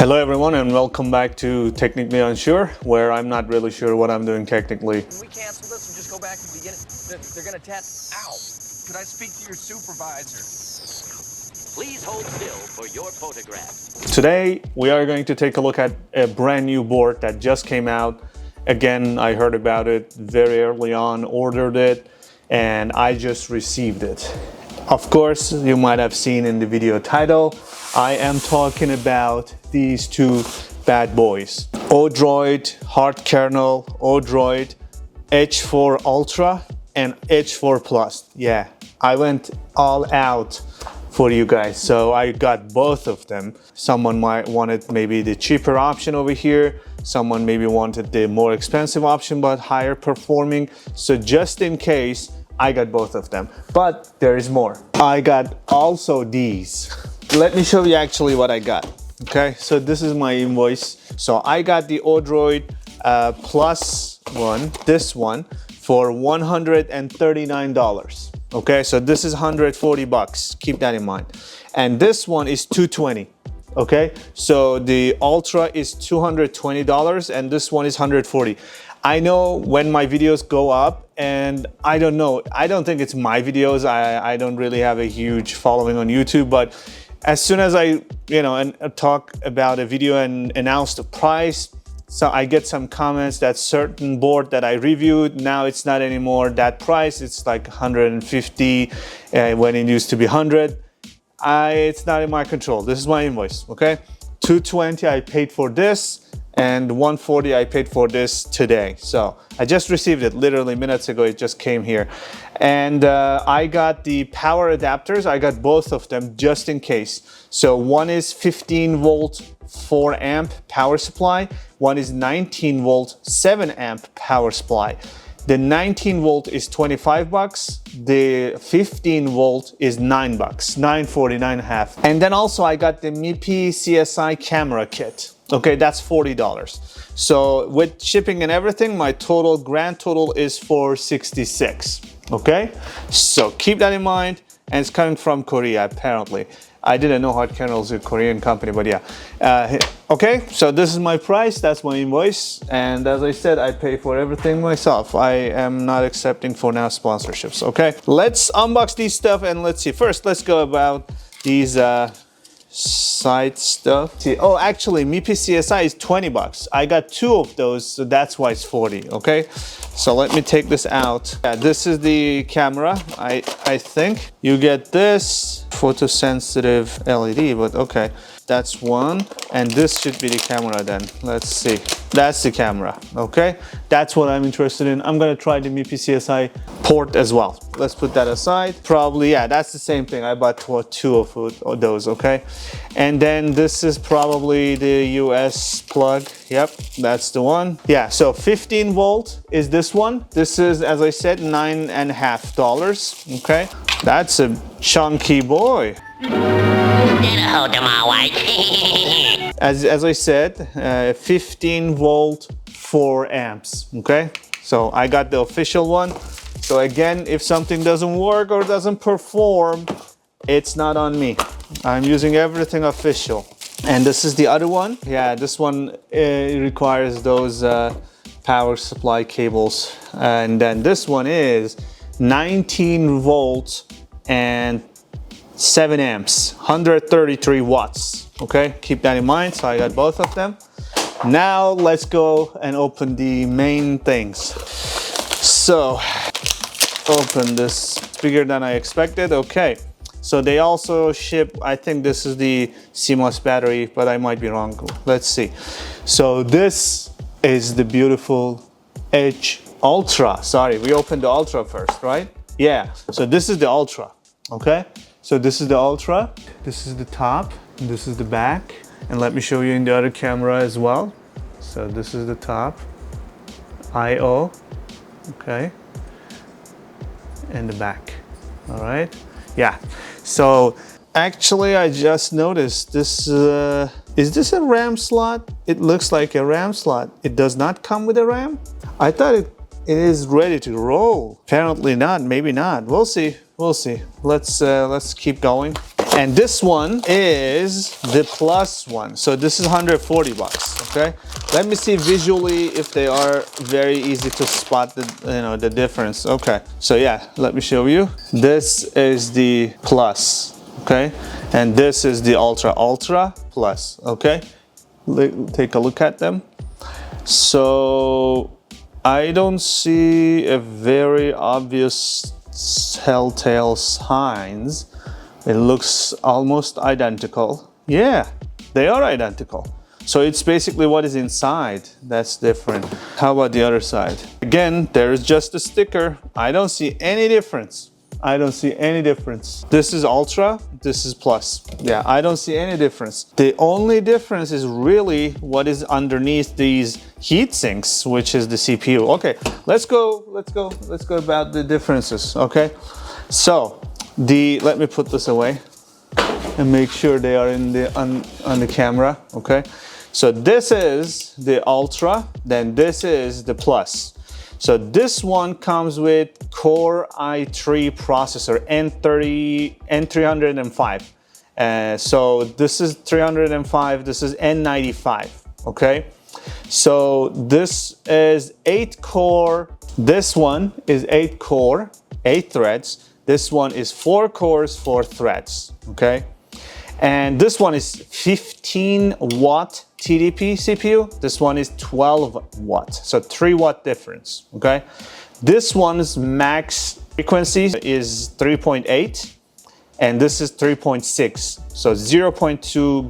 Hello everyone and welcome back to Technically Unsure, where I'm not really sure what I'm doing technically. Can we cancel this and just go back and begin it? They're gonna ow! Could I speak to your supervisor? Please hold still for your photograph. Today we are going to take a look at a brand new board that just came out. Again, I heard about it very early on, ordered it, and I just received it. Of course, you might have seen in the video title, I am talking about these two bad boys. Odroid hardkernel, Odroid H4 Ultra and H4 Plus. Yeah, I went all out for you guys, so I got both of them. Someone might wanted maybe the cheaper option over here. Someone maybe wanted the more expensive option but higher performing. So just in case, I got both of them, but there is more. I got also these. Let me show you actually what I got. Okay, so this is my invoice. So I got the Odroid Plus one, this one, for $139. Okay, so this is 140 bucks. Keep that in mind. And this one is $220. Okay, so the Ultra is $220 and this one is $140. I know when my videos go up, and I don't know, I don't think it's my videos. I don't really have a huge following on YouTube, but as soon as I, talk about a video and announce the price, so I get some comments that certain board that I reviewed, now it's not anymore that price. It's like 150 when it used to be 100. It's not in my control. This is my invoice, okay? 220 I paid for this, and 140 I paid for this today. So I just received it literally minutes ago. It just came here. And I got the power adapters. I got both of them just in case. So one is 15 volt 4 amp power supply. One is 19 volt 7 amp power supply. The 19 volt is 25 bucks. The 15 volt is 9 bucks, 9.49.5. And then also I got the minipc CSI camera kit. Okay, that's $40. So with shipping and everything, my grand total is $466. Okay, so keep that in mind. And it's coming from Korea, apparently. I didn't know hardkernel is a Korean company, but yeah. Okay, so this is my price, that's my invoice. And as I said, I pay for everything myself. I am not accepting for now sponsorships, okay? Let's unbox these stuff and let's see. First, let's go about these side stuff. See, oh, actually, minipc CSI is 20 bucks. I got two of those, so that's why it's 40, okay? So let me take this out. Yeah, this is the camera, I think. You get this photosensitive LED, but okay. That's one, and this should be the camera then. Let's see. That's the camera, okay? That's what I'm interested in. I'm gonna try the minipc CSI port as well. Let's put that aside. Probably, yeah, that's the same thing. I bought two of those, okay? And then this is probably the US plug. Yep, that's the one. Yeah, so 15 volt is this one. This is, as I said, $9.50, okay? That's a chunky boy. As I said, 15 volt 4 amps, okay? So I got the official one. So again, if something doesn't work or doesn't perform, it's not on me. I'm using everything official. And this is the other one. Yeah, this one requires those power supply cables. And then this one is 19 volts and 7 amps, 133 watts. Okay, keep that in mind. So I got both of them. Now let's go and open the main things. So open this, bigger than I expected. Okay, so they also ship, I think this is the CMOS battery, but I might be wrong. Let's see. So this is the beautiful H Ultra. Sorry, we opened the Ultra first, right? Yeah, so this is the Ultra, okay? So this is the Ultra, this is the top, and this is the back. And let me show you in the other camera as well. So this is the top, I/O, okay? And the back, all right? Yeah, so actually I just noticed this, is this a RAM slot? It looks like a RAM slot. It does not come with a RAM? I thought it is ready to roll. Apparently not, maybe not. We'll see, we'll see. Let's keep going. And this one is the plus one. So this is 140 bucks, okay? Let me see visually if they are very easy to spot the difference. Okay, so yeah, let me show you. This is the plus, okay? And this is the ultra plus, okay? Take a look at them. So I don't see a very obvious telltale signs. It looks almost identical. Yeah, they are identical. So it's basically what is inside that's different. How about the other side? Again, there is just a sticker. I don't see any difference. I don't see any difference. This is ultra, this is plus. Yeah, I don't see any difference. The only difference is really what is underneath these heat sinks, which is the CPU. Okay, let's go about the differences, okay? So, let me put this away and make sure they are in on the camera, okay? So this is the ultra, then this is the plus. So this one comes with Core i3 processor, N305. So this is 305, this is N95, okay? So this is 8 core, this one is 8 core, 8 threads. This one is 4 cores, 4 threads, okay? And this one is 15 watt TDP CPU. This one is 12 watt, so 3 watt difference, okay? This one's max frequency is 3.8 and this is 3.6. So 0.2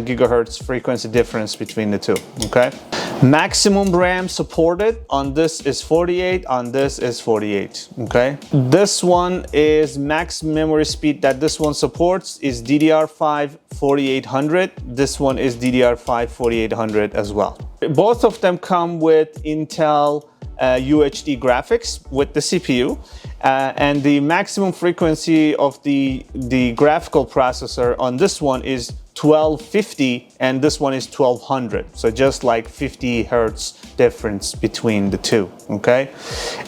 gigahertz frequency difference between the two, okay? Maximum RAM supported on this is 48, on this is 48, okay? This one is max memory speed that this one supports is DDR5 4800. This one is DDR5 4800 as well. Both of them come with Intel UHD graphics with the CPU. And the maximum frequency of the graphical processor on this one is 1250 and this one is 1200. So just like 50 hertz difference between the two, okay?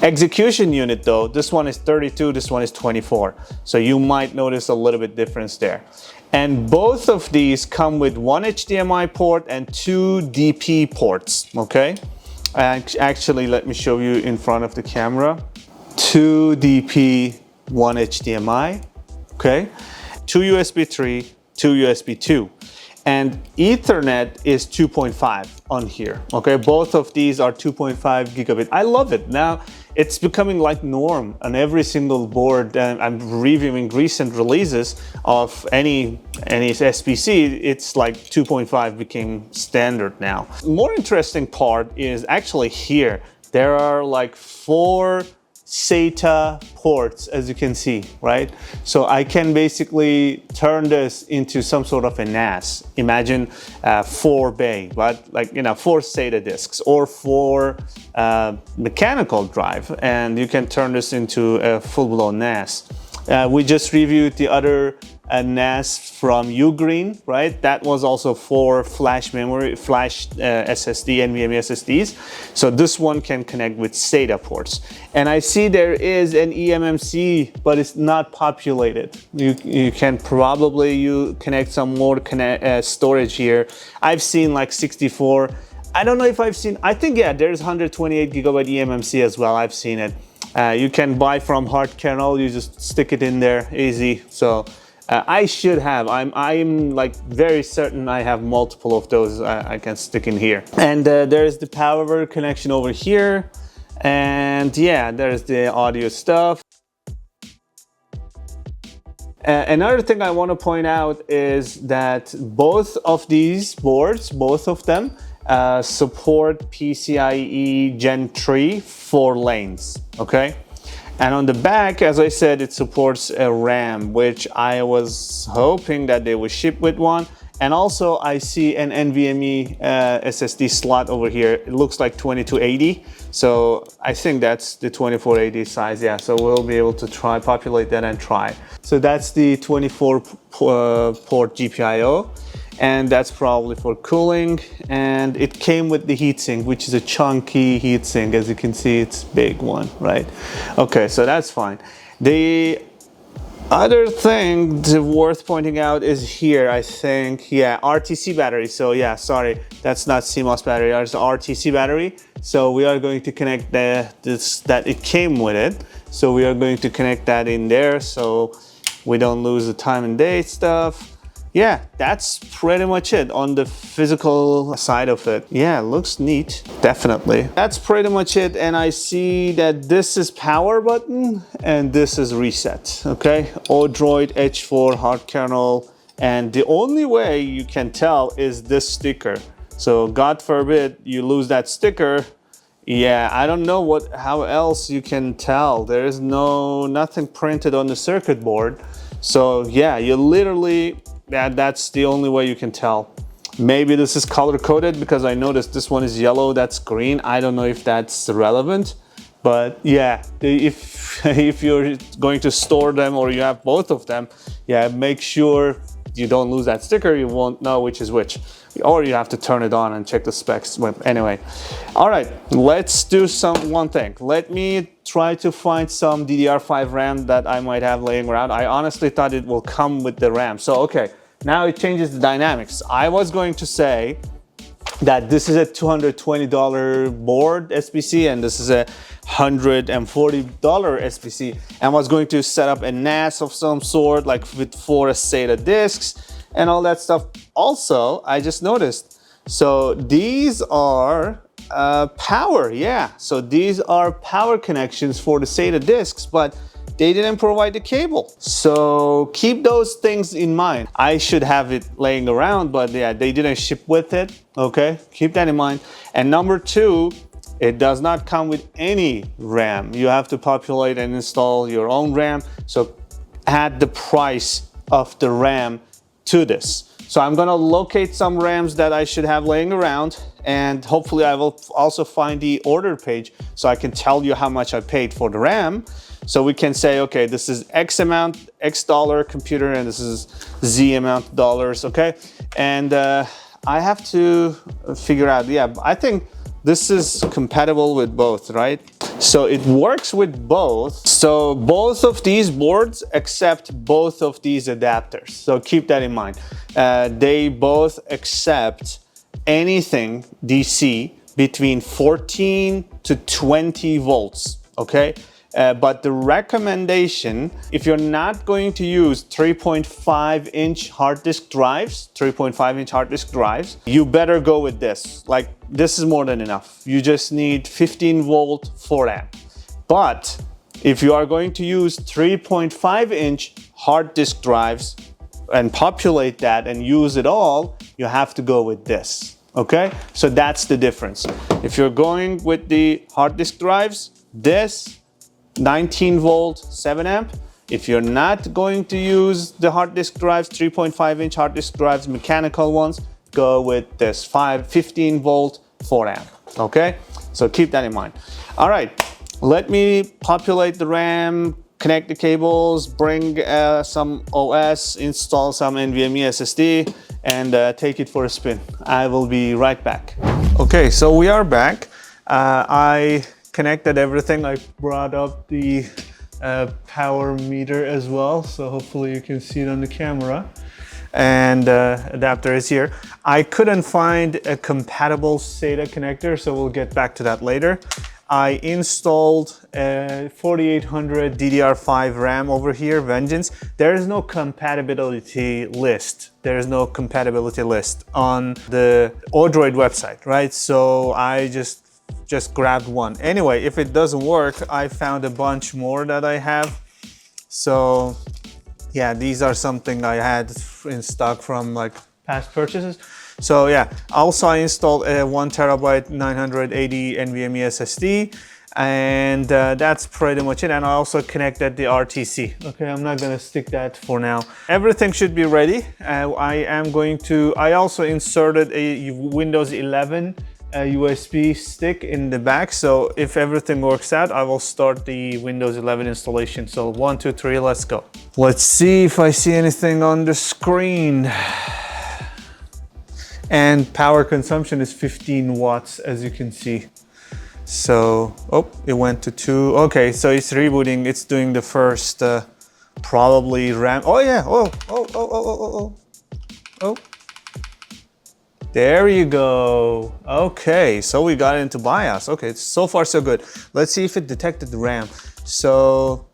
Execution unit though, this one is 32, this one is 24. So you might notice a little bit difference there. And both of these come with one HDMI port and 2 DP ports, okay? Actually, let me show you in front of the camera. 2 DP, 1 HDMI, okay? 2 USB 3, 2 USB 2. And Ethernet is 2.5 on here, okay? Both of these are 2.5 gigabit. I love it. Now, it's becoming like norm on every single board. I'm reviewing recent releases of any SPC. It's like 2.5 became standard now. More interesting part is actually here. There are like 4 SATA ports, as you can see, right? So I can basically turn this into some sort of a NAS. Imagine 4 bay, but like, 4 SATA disks or 4 mechanical drive, and you can turn this into a full-blown NAS. We just reviewed the other NAS from Ugreen, right? That was also 4 flash memory, SSD, NVMe SSDs. So this one can connect with SATA ports. And I see there is an eMMC, but it's not populated. You can probably connect some more storage here. I've seen like 64. I don't know if I've seen, I think, yeah, there's 128 gigabyte eMMC as well. I've seen it. You can buy from hardkernel, you just stick it in there, easy. So I should have, I'm like very certain I have multiple of those I can stick in here. And there's the power connection over here. And yeah, there's the audio stuff. Another thing I want to point out is that both of these boards, both of them, support PCIe Gen 3 4 lanes, okay? And on the back, as I said, it supports a RAM, which I was hoping that they would ship with one. And also I see an NVMe SSD slot over here. It looks like 2280. So I think that's the 2480 size, yeah. So we'll be able to populate that and try. So that's the 24 port GPIO. And that's probably for cooling, and it came with the heatsink, which is a chunky heatsink. As you can see, it's a big one, right? Okay, so that's fine. The Other thing worth pointing out is here, I think, yeah, RTC battery. So yeah, sorry, that's not CMOS battery, it's RTC battery. So we are going to connect that it came with it. So we are going to connect that in there so we don't lose the time and date stuff. Yeah, that's pretty much it on the physical side of it. Yeah, looks neat, definitely. That's pretty much it, and I see that this is power button and this is reset, okay? Odroid H4 hardkernel, and the only way you can tell is this sticker. So God forbid you lose that sticker. Yeah, I don't know how else you can tell. There is nothing printed on the circuit board. So yeah, you literally, that's the only way you can tell. Maybe this is color coded because I noticed this one is yellow, that's green. I don't know if that's relevant, but yeah, if you're going to store them or you have both of them, yeah, make sure you don't lose that sticker. You won't know which is which, or you have to turn it on and check the specs. Anyway, all right, let's do one thing. Let me try to find some DDR5 RAM that I might have laying around. I honestly thought it will come with the RAM. So, okay, now it changes the dynamics. I was going to say that this is a $220 board SBC and this is a $140 SBC, and was going to set up a NAS of some sort, like with 4 SATA disks and all that stuff. Also, I just noticed, so these are power, yeah. So these are power connections for the SATA disks, but they didn't provide the cable. So keep those things in mind. I should have it laying around, but yeah, they didn't ship with it, okay? Keep that in mind. And number 2, it does not come with any RAM. You have to populate and install your own RAM. So add the price of the RAM to this. So I'm gonna locate some RAMs that I should have laying around, and hopefully I will also find the order page so I can tell you how much I paid for the RAM. So we can say, okay, this is X amount, X dollar computer, and this is Z amount dollars, okay? And I have to figure out, yeah, I think this is compatible with both, right? So it works with both. So both of these boards accept both of these adapters. So keep that in mind. They both accept anything DC between 14 to 20 volts, okay? But the recommendation, if you're not going to use 3.5-inch hard disk drives, 3.5-inch hard disk drives, you better go with this. Like, this is more than enough. You just need 15 volt 4 amp. But if you are going to use 3.5-inch hard disk drives and populate that and use it all, you have to go with this, okay? So that's the difference. If you're going with the hard disk drives, this 19 volt 7 amp. If you're not going to use the hard disk drives, 3.5-inch hard disk drives, mechanical ones, go with this 15 volt 4 amp, okay? So keep that in mind. All right, let me populate the RAM, connect the cables, bring some OS, install some NVMe SSD, and take it for a spin. I will be right back. Okay, so we are back. I connected everything. I brought up the power meter as well, so hopefully you can see it on the camera. And adapter is here. I couldn't find a compatible SATA connector, so we'll get back to that later. I installed a 4800 DDR5 RAM over here, Vengeance. There is no compatibility list. There is no compatibility list on the Odroid website, right? So I just grabbed one. Anyway, if it doesn't work, I found a bunch more that I have. So yeah, these are something I had in stock from like past purchases. So yeah, also I installed a 1 terabyte 980 NVMe SSD, and that's pretty much it. And I also connected the RTC. Okay, I'm not gonna stick that for now. Everything should be ready. I also inserted a Windows 11 USB stick in the back, so if everything works out, I will start the Windows 11 installation. So 1, 2, 3, let's go. Let's see if I see anything on the screen. And power consumption is 15 watts, as you can see. So, oh, it went to 2. Okay, so it's rebooting. It's doing the first probably RAM. Oh yeah, oh. There you go. Okay, so we got into BIOS. Okay, so far so good. Let's see if it detected the RAM. So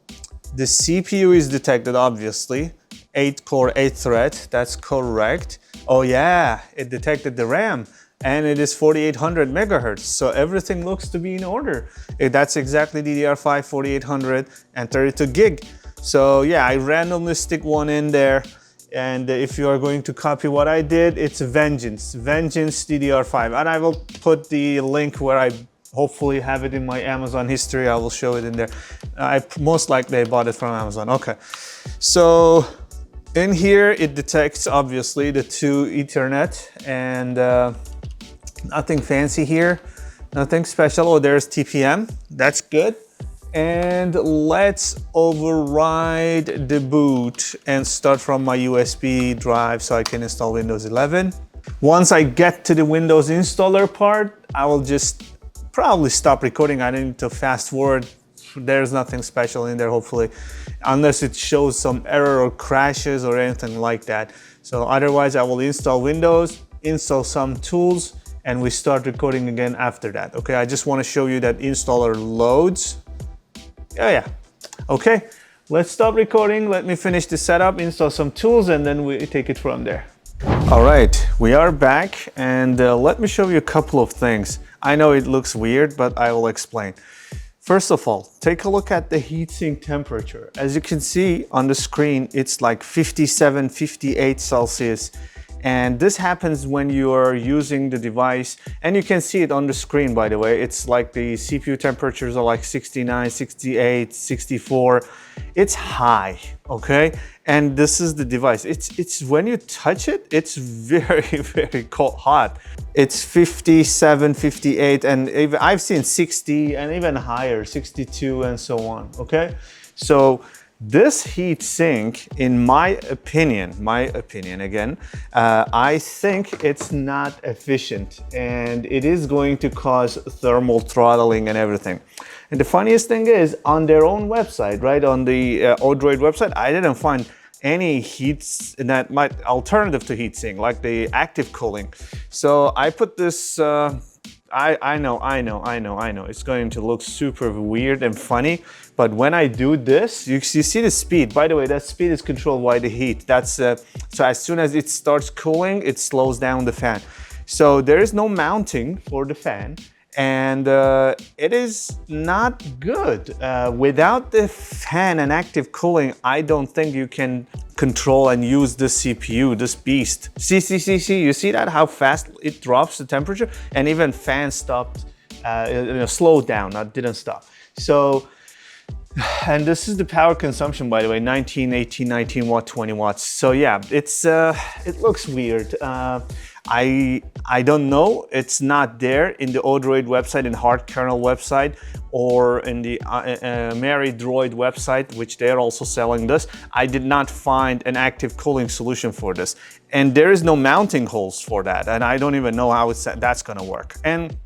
the CPU is detected, obviously. 8 core, 8 thread, that's correct. Oh yeah, it detected the RAM and it is 4800 megahertz. So everything looks to be in order. That's exactly DDR5 4800 and 32 gig. So yeah, I randomly stick one in there. And if you are going to copy what I did, it's Vengeance DDR5. And I will put the link where I hopefully have it in my Amazon history. I will show it in there. I most likely bought it from Amazon. Okay, so in here it detects obviously the 2 Ethernet and nothing fancy here, nothing special. Oh, there's TPM, that's good. And let's override the boot and start from my USB drive so I can install Windows 11. Once I get to the Windows installer part, I will just probably stop recording. I need to fast forward. There's nothing special in there, hopefully, unless it shows some error or crashes or anything like that. So otherwise, I will install Windows, install some tools, and we start recording again after that. Okay, I just want to show you that installer loads. Oh yeah, okay, let's stop recording. Let me finish the setup, install some tools, and then we take it from there. All right, we are back, and let me show you a couple of things. I know it looks weird, but I will explain. First of all, take a look at the heatsink temperature. As you can see on the screen, it's like 57, 58 Celsius. And this happens when you are using the device, and you can see it on the screen, by the way. It's like the CPU temperatures are like 69, 68, 64. It's high, okay? And this is the device. It's when you touch it, it's very, very cold, hot. It's 57, 58, and even, I've seen 60 and even higher, 62 and so on, okay? So this heat sink, in my opinion again, I think it's not efficient and it is going to cause thermal throttling and everything. And the funniest thing is, on their own website, right, on the Odroid website, I didn't find any heats that might alternative to heatsink, like the active cooling. So I put this, I know, it's going to look super weird and funny, but when I do this, you see the speed. By the way, that speed is controlled by the heat. That's so as soon as it starts cooling, it slows down the fan. So there is no mounting for the fan, and it is not good. Without the fan and active cooling, I don't think you can control and use the CPU, this beast. See, you see that, how fast it drops the temperature? And even fan stopped, slowed down, didn't stop. So, and this is the power consumption, by the way, 19, 18, 19 watt, 20 watts. So yeah, it's it looks weird. I don't know, it's not there in the Odroid website, in hardkernel website, or in the Droid website, which they're also selling this. I did not find an active cooling solution for this. And there is no mounting holes for that. And I don't even know how that's gonna work. And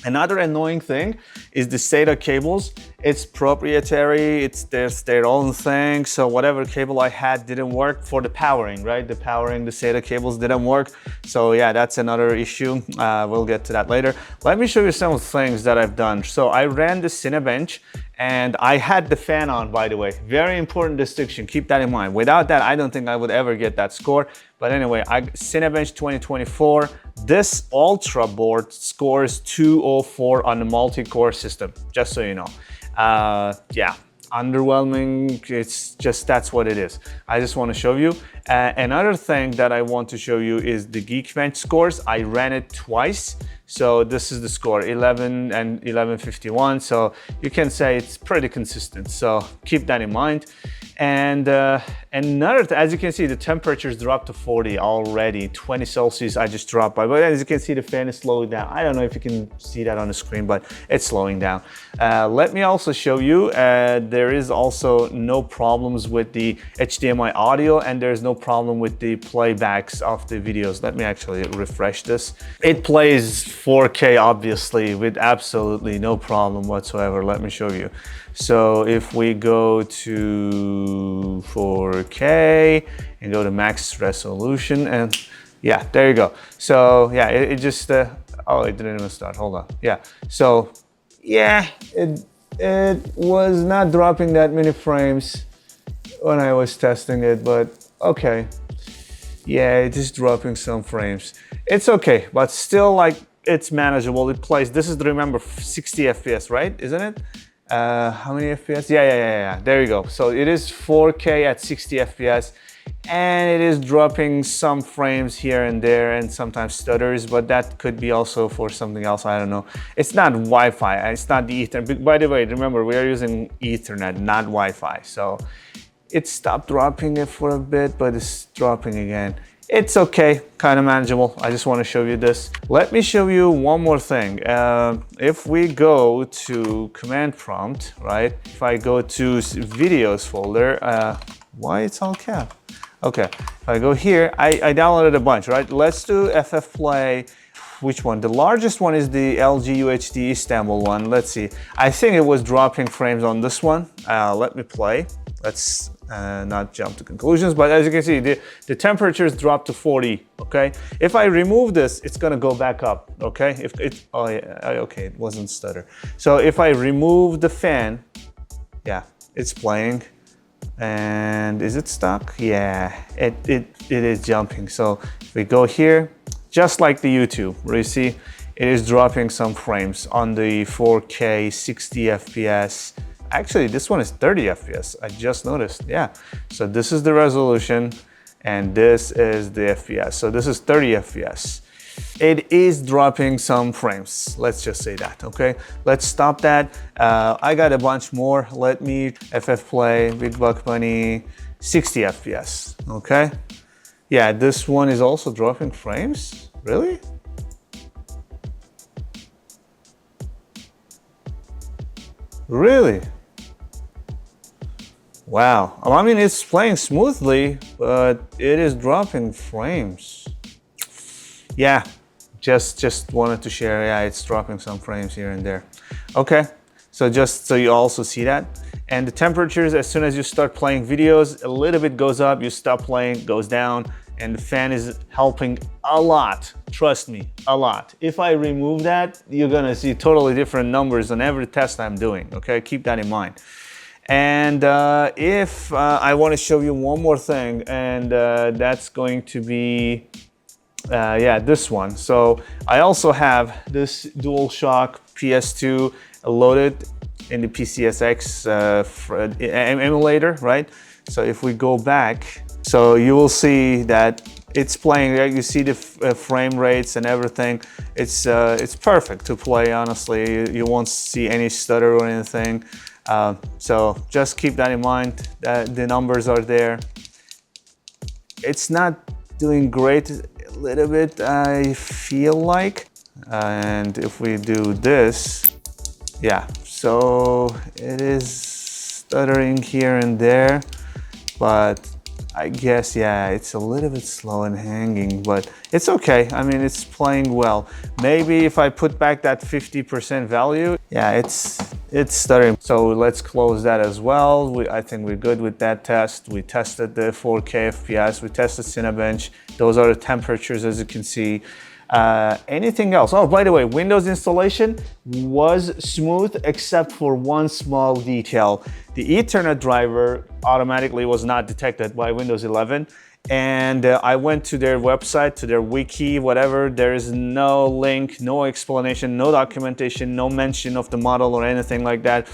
another annoying thing is the SATA cables. It's proprietary, it's their own thing. So whatever cable I had didn't work for the powering, right? The SATA cables didn't work. So yeah, that's another issue. We'll get to that later. Let me show you some of the things that I've done. So I ran the Cinebench, and I had the fan on, by the way. Very important distinction, keep that in mind. Without that, I don't think I would ever get that score. But anyway, Cinebench 2024, this Ultra board scores 204 on the multi-core system, just so you know. Yeah, underwhelming, it's just, that's what it is. I just want to show you. Another thing that I want to show you is the Geekbench scores. I ran it twice. So this is the score, 11 and 1151. So you can say it's pretty consistent. So keep that in mind. And as you can see, the temperatures dropped to 40 already. 20 Celsius I just dropped by. But as you can see, the fan is slowing down. I don't know if you can see that on the screen, but it's slowing down. Let me also show you, there is also no problems with the HDMI audio, and there's no problem with the playbacks of the videos. Let me actually refresh this. It plays 4K, obviously, with absolutely no problem whatsoever. Let me show you. So if we go to 4K and go to max resolution, and yeah, there you go. So yeah, it just, oh, it didn't even start, hold on. Yeah, so yeah, it was not dropping that many frames when I was testing it, but okay. Yeah, it is dropping some frames. It's okay, but still, like, it's manageable. It plays, this is, remember, 60 FPS, right? Isn't it? How many FPS? Yeah. There you go. So it is 4K at 60 FPS, and it is dropping some frames here and there and sometimes stutters, but that could be also for something else, I don't know. It's not Wi-Fi, it's not the Ethernet. By the way, remember, we are using Ethernet, not Wi-Fi. So it stopped dropping it for a bit, but it's dropping again. It's okay, kind of manageable. I just want to show you this. Let me show you one more thing. If we go to command prompt, right? If I go to videos folder, why it's all cap? Okay, if I go here, I downloaded a bunch, right? Let's do FF Play. Which one? The largest one is the LG UHD Istanbul one. Let's see. I think it was dropping frames on this one. Let me play. Let's not jump to conclusions, but as you can see, the temperatures dropped to 40, okay? If I remove this, it's gonna go back up, okay? If it, oh yeah, okay, it wasn't stutter. So if I remove the fan, yeah, it's playing. And is it stuck? Yeah, it is jumping. So if we go here, just like the YouTube, where you see it is dropping some frames on the 4K 60 FPS. Actually, this one is 30 FPS. I just noticed, yeah. So this is the resolution and this is the FPS. So this is 30 FPS. It is dropping some frames. Let's just say that, okay? Let's stop that. I got a bunch more. Let me FF Play, Big Buck Bunny, 60 FPS, okay? Yeah, this one is also dropping frames. Really? Really? Wow. I mean, it's playing smoothly, but it is dropping frames. Yeah, just wanted to share. Yeah, it's dropping some frames here and there. Okay, so just so you also see that. And the temperatures, as soon as you start playing videos, a little bit goes up, you stop playing, goes down, and the fan is helping a lot. Trust me, a lot. If I remove that, you're gonna see totally different numbers on every test I'm doing, okay? Keep that in mind. And if I want to show you one more thing, and that's going to be, yeah, this one. So I also have this DualShock PS2 loaded in the PCSX emulator, right? So if we go back, so you will see that it's playing, right? You see the frame rates and everything. It's perfect to play, honestly. You won't see any stutter or anything. So just keep that in mind, that the numbers are there. It's not doing great a little bit, I feel like. And if we do this, yeah, so it is stuttering here and there, but I guess, yeah, it's a little bit slow and hanging, but it's okay. I mean, it's playing well. Maybe if I put back that 50% value, yeah, it's stuttering. So let's close that as well. I think we're good with that test. We tested the 4K FPS, we tested Cinebench. Those are the temperatures, as you can see. Anything else? Oh, by the way, Windows installation was smooth except for one small detail. The Ethernet driver automatically was not detected by Windows 11. And I went to their website, to their wiki, whatever. There is no link, no explanation, no documentation, no mention of the model or anything like that.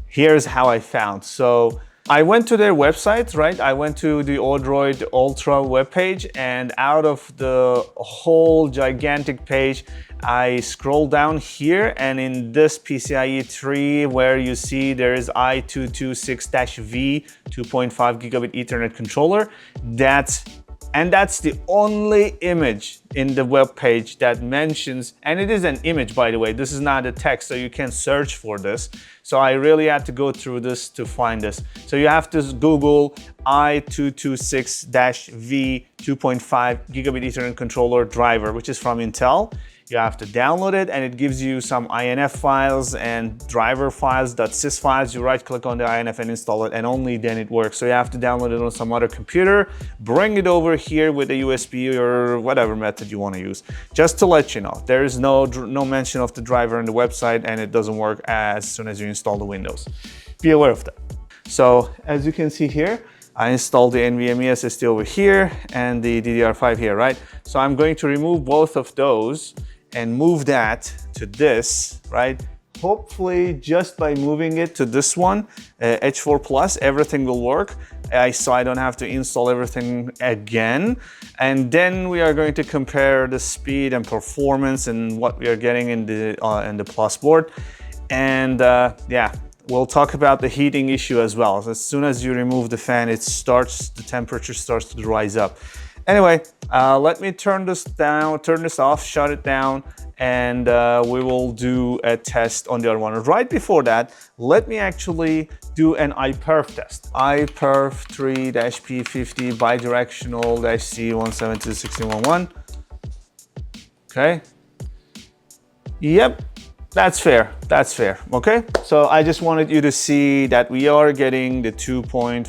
Here's how I found. So I went to their website, right? I went to the Odroid Ultra webpage, and out of the whole gigantic page, I scroll down here, and in this PCIe 3, where you see there is i226-V 2.5 gigabit Ethernet controller, that's the only image in the web page that mentions, and it is an image, by the way, this is not a text, so you can search for this. So I really had to go through this to find this. So you have to Google i226-V 2.5 gigabit Ethernet controller driver, which is from Intel. You have to download it, and it gives you some INF files and driver files, .sys files. You right click on the INF and install it, and only then it works. So you have to download it on some other computer, bring it over here with a USB or whatever method you want to use. Just to let you know, there is no mention of the driver on the website, and it doesn't work as soon as you install the Windows. Be aware of that. So as you can see here, I installed the NVMe SSD over here and the DDR5 here, right? So I'm going to remove both of those and move that to this, right? Hopefully just by moving it to this one, H4 Plus, everything will work. So I don't have to install everything again. And then we are going to compare the speed and performance and what we are getting in the Plus board. And yeah, we'll talk about the heating issue as well. So as soon as you remove the fan, the temperature starts to rise up. Anyway, let me turn this off, shut it down, and we will do a test on the other one. Right before that, let me actually do an iPerf test. iPerf 3-P50 bidirectional-C172.16.11. Okay. Yep. That's fair, okay? So I just wanted you to see that we are getting the 2.5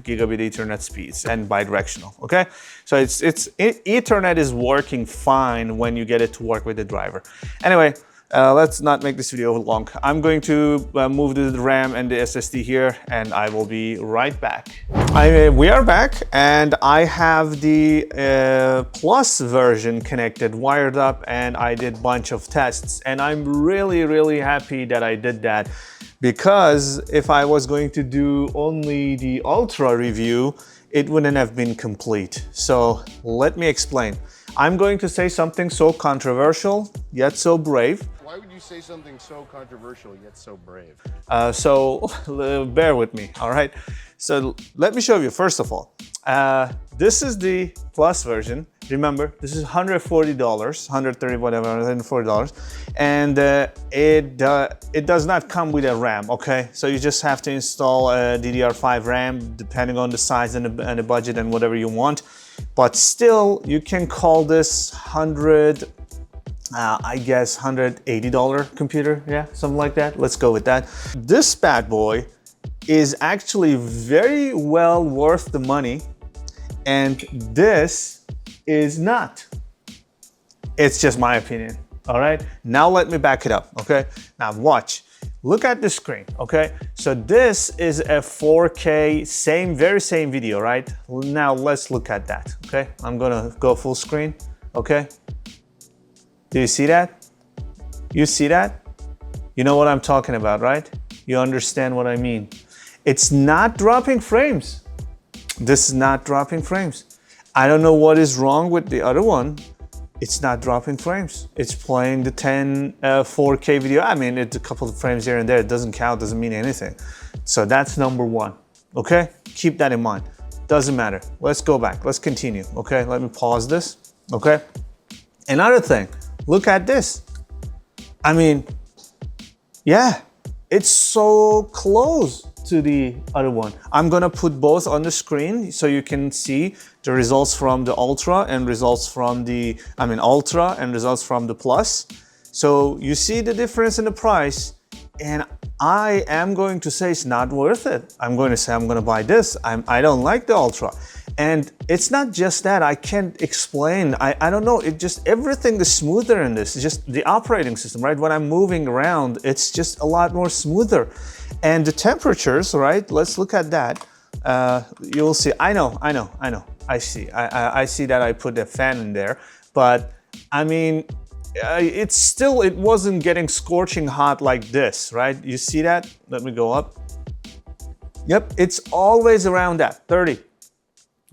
gigabit Ethernet speeds and bidirectional, okay? So Ethernet is working fine when you get it to work with the driver. Anyway, let's not make this video long. I'm going to move the RAM and the SSD here, and I will be right back. We are back, and I have the Plus version connected, wired up, and I did a bunch of tests. And I'm really happy that I did that, because if I was going to do only the Ultra review, it wouldn't have been complete. So let me explain. I'm going to say something so controversial, yet so brave. Why would you say something so controversial yet so brave? So bear with me, all right? So let me show you, first of all. This is the Plus version. Remember, this is $140, $130, whatever, $140. And it does not come with a RAM, okay? So you just have to install a DDR5 RAM, depending on the size and the budget and whatever you want. But still, you can call this I guess $180 computer, yeah, something like that. Let's go with that. This bad boy is actually very well worth the money, and this is not. It's just my opinion, all right? Now let me back it up, okay? Now watch. Look at the screen, okay? So this is a 4K, very same video, right? Now let's look at that, okay? I'm gonna go full screen, okay? Do you see that? You see that? You know what I'm talking about, right? You understand what I mean. It's not dropping frames. This is not dropping frames. I don't know what is wrong with the other one. It's not dropping frames. It's playing the 4K video. I mean, it's a couple of frames here and there. It doesn't count, doesn't mean anything. So that's number one, okay? Keep that in mind. Doesn't matter. Let's go back. Let's continue, okay? Let me pause this, okay? Another thing, look at this. I mean, yeah, it's so close to the other one. I'm gonna put both on the screen so you can see the results from the Ultra and results from the, Ultra and results from the Plus. So you see the difference in the price, and I am going to say it's not worth it. I'm going to say I'm gonna buy this. I don't like the Ultra. And it's not just that, I can't explain, I don't know, it just, everything is smoother in this. It's just the operating system, right? When I'm moving around, it's just a lot more smoother. And the temperatures, right? Let's look at that. You'll see, I know, I see that I put a fan in there, but I mean, it wasn't getting scorching hot like this, right? You see that? Let me go up. Yep, it's always around that, 30.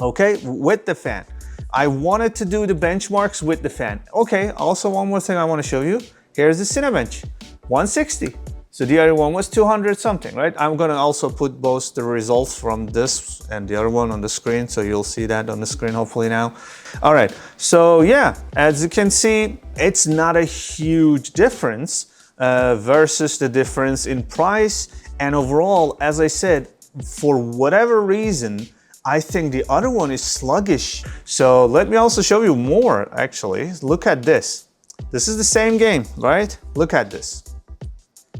Okay, with the fan. I wanted to do the benchmarks with the fan. Okay, also one more thing I want to show you. Here's the Cinebench, 160. So the other one was 200 something, right? I'm gonna also put both the results from this and the other one on the screen, so you'll see that on the screen hopefully now. All right, so yeah, as you can see, it's not a huge difference versus the difference in price. And overall, as I said, for whatever reason, I think the other one is sluggish. So let me also show you more, actually. Look at this. this is the same game, right? Look at this.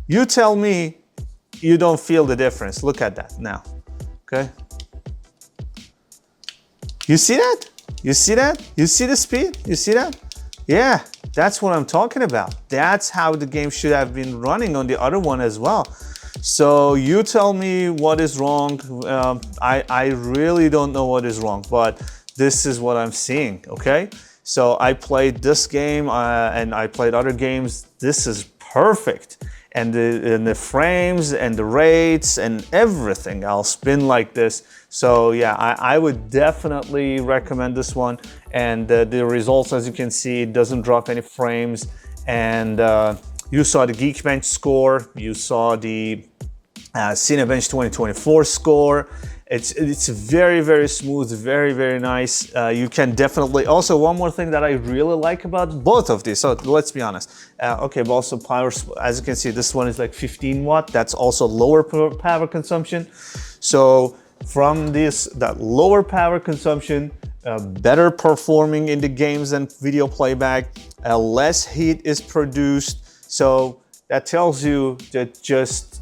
You tell me you don't feel the difference. Look at that now, okay? You see that? You see that? You see the speed? You see that? Yeah, that's what I'm talking about. That's how the game should have been running on the other one as well. So you tell me what is wrong. I really don't know what is wrong, but this is what I'm seeing, okay? So I played this game and I played other games. This is perfect. And the frames and the rates and everything else been like this. So yeah, I would definitely recommend this one. And the results, as you can see, it doesn't drop any frames. And you saw the Geekbench score, you saw the Cinebench 2024 score. It's very, very smooth, very, very nice. You can definitely, also one more thing that I really like about both of these, so let's be honest. Okay, but also power, as you can see, this one is like 15 watt. That's also lower power consumption. So from this, that lower power consumption, better performing in the games and video playback, less heat is produced. So that tells you that just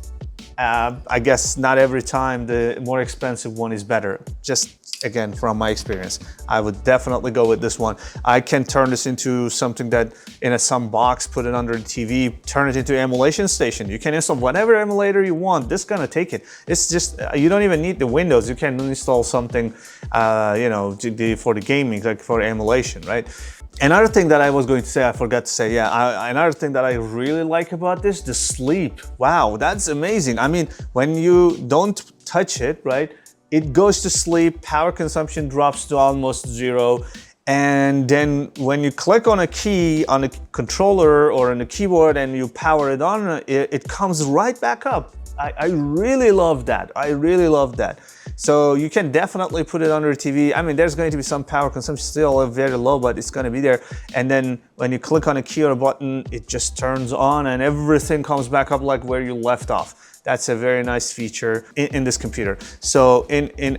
I guess not every time the more expensive one is better. Just again, from my experience, I would definitely go with this one. I can turn this into something that in some box, put it under the TV, turn it into emulation station. You can install whatever emulator you want. This is gonna take it. It's just, you don't even need the Windows. You can install something, you know, for the gaming, like for emulation, right? Another thing that I was going to say, I forgot to say, yeah, another thing that I really like about this, the sleep. Wow, that's amazing. I mean, when you don't touch it, right, it goes to sleep, power consumption drops to almost zero. And then when you click on a key on a controller or on a keyboard and you power it on, it comes right back up. I really love that. I really love that. So you can definitely put it under TV. I mean, there's going to be some power consumption still very low, but it's going to be there. And then when you click on a key or a button, it just turns on and everything comes back up like where you left off. That's a very nice feature in this computer. So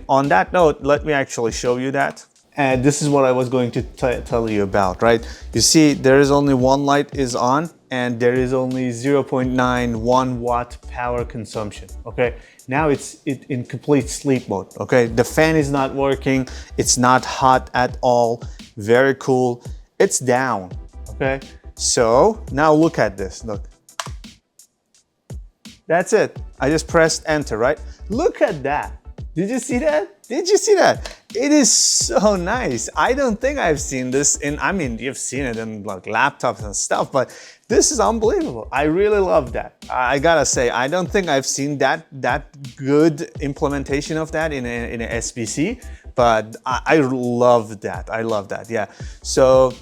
on that note, let me actually show you that. And this is what I was going to tell you about, right? You see, there is only one light is on and there is only 0.91 watt power consumption, okay? Now it's in complete sleep mode, okay? The fan is not working. It's not hot at all. Very cool. It's down, okay? So now look at this, look. That's it. I just pressed enter, right? Look at that. Did you see that? Did you see that? It is so nice. I don't think I've seen this in, I mean, you've seen it in like laptops and stuff, but this is unbelievable. I really love that. I gotta say, I don't think I've seen that good implementation of that in a SBC, but I love that. I love that, yeah. So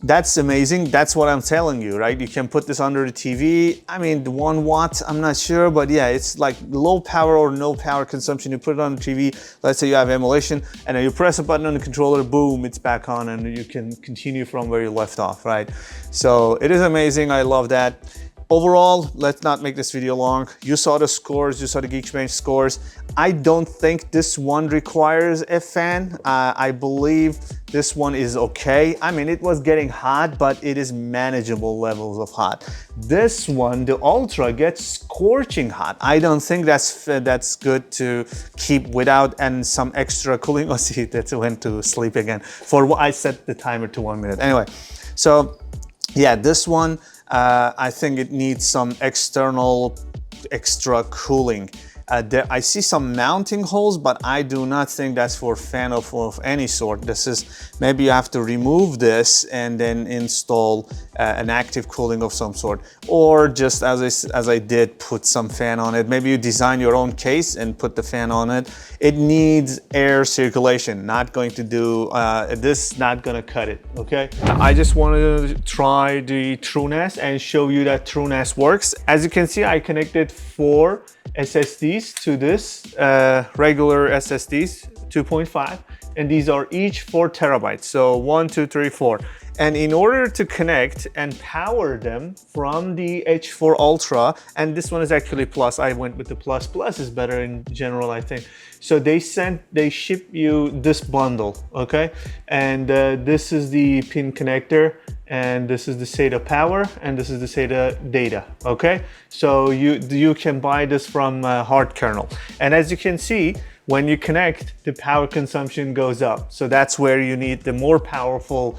that's amazing. That's what I'm telling you, right? You can put this under the TV. I mean, the 1 watt, I'm not sure, but yeah, it's like low power or no power consumption. You put it on the TV, let's say you have emulation, and then you press a button on the controller, boom, it's back on, and you can continue from where you left off, right? So it is amazing. I love that. Overall, let's not make this video long. You saw the scores, you saw the Geekbench scores. I don't think this one requires a fan. I believe this one is okay. I mean, it was getting hot, but it is manageable levels of hot. This one, the Ultra, gets scorching hot. I don't think that's good to keep without and some extra cooling. Oh, see, that went to sleep again. For what I set the timer to 1 minute. Anyway, so yeah, this one, I think it needs some external extra cooling. I see some mounting holes, but I do not think that's for fan of any sort. This is, maybe you have to remove this and then install an active cooling of some sort. Or just as I did, put some fan on it. Maybe you design your own case and put the fan on it. It needs air circulation. Not going to do, this not gonna cut it, okay? I just wanted to try the TrueNAS and show you that TrueNAS works. As you can see, I connected 4 SSDs to this regular SSDs 2.5, and these are each 4 terabytes. So 1, 2, 3, 4. And in order to connect and power them from the H4 Ultra, and this one is actually Plus, I went with the Plus. Plus is better in general, I think. So they ship you this bundle, okay? And this is the pin connector, and this is the SATA power, and this is the SATA data, okay? So you can buy this from hardkernel. And as you can see, when you connect, the power consumption goes up. So that's where you need the more powerful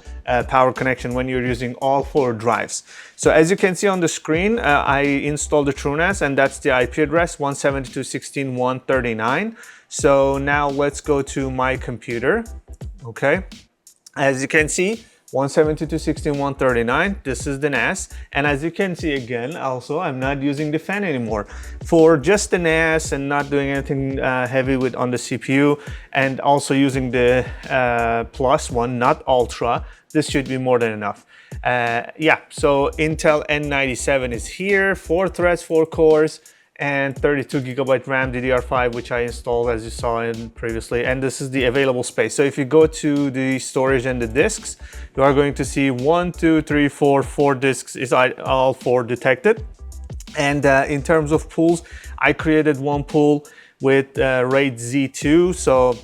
power connection when you're using all 4 drives. So as you can see on the screen, I installed the TrueNAS, and that's the IP address 172.16.139. So now let's go to my computer, okay? As you can see, 172.16.139, this is the NAS. And as you can see again, also, I'm not using the fan anymore. For just the NAS and not doing anything heavy on the CPU, and also using the Plus one, not Ultra, this should be more than enough. Yeah, so Intel N97 is here, 4 threads, 4 cores, and 32GB RAM DDR5, which I installed as you saw in previously. And this is the available space. So if you go to the storage and the disks, you are going to see 1, 2, 3, 4 disks is all 4 detected. And in terms of pools, I created one pool with RAID Z2. So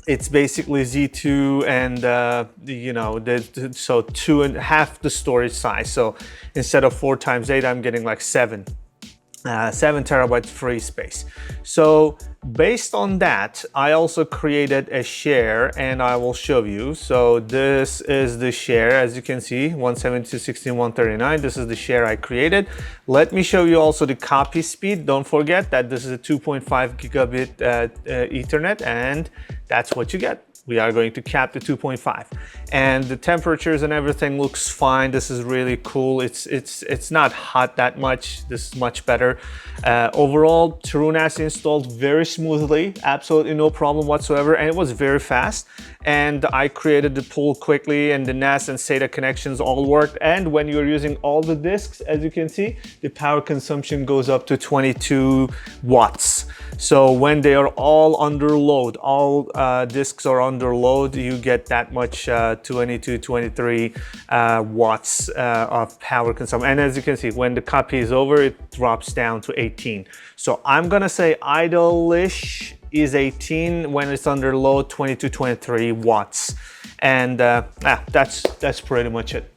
it's basically Z2 and you know, so 2.5 the storage size. So instead of 4 times 8, I'm getting like 7 terabyte free space. So based on that, I also created a share, and I will show you. So this is the share, as you can see, 172.16.139. This is the share I created. Let me show you also the copy speed. Don't forget that this is a 2.5 gigabit Ethernet, and that's what you get. We are going to cap the 2.5, and the temperatures and everything looks fine. This is really cool. It's not hot that much. This is much better. Overall, TrueNAS installed very smoothly, absolutely no problem whatsoever, and it was very fast. And I created the pool quickly, and the NAS and SATA connections all worked. And when you're using all the disks, as you can see, the power consumption goes up to 22 watts. So when they are all under load, all disks are under load, you get that much 22, 23 watts of power consumption. And as you can see, when the copy is over, it drops down to 18. So I'm gonna say idle-ish is 18, when it's under load, 22, 23 watts. And that's pretty much it.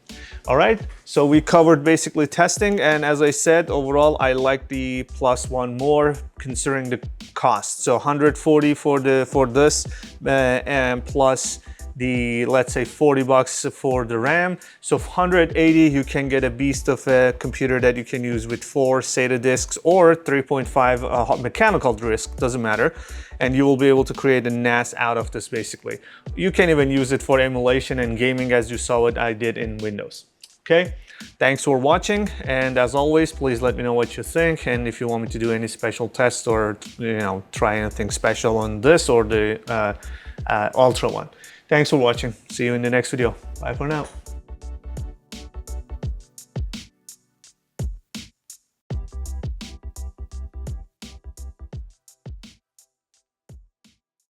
All right, so we covered basically testing, and as I said, overall I like the Plus one more considering the cost. So 140 for this and plus the, let's say, 40 bucks for the RAM. So 180, you can get a beast of a computer that you can use with 4 SATA disks or 3.5 mechanical disk, doesn't matter. And you will be able to create a NAS out of this basically. You can even use it for emulation and gaming, as you saw what I did in Windows. Okay, thanks for watching, and as always, please let me know what you think, and if you want me to do any special tests or, you know, try anything special on this or the Ultra one. Thanks for watching. See you in the next video. Bye for now.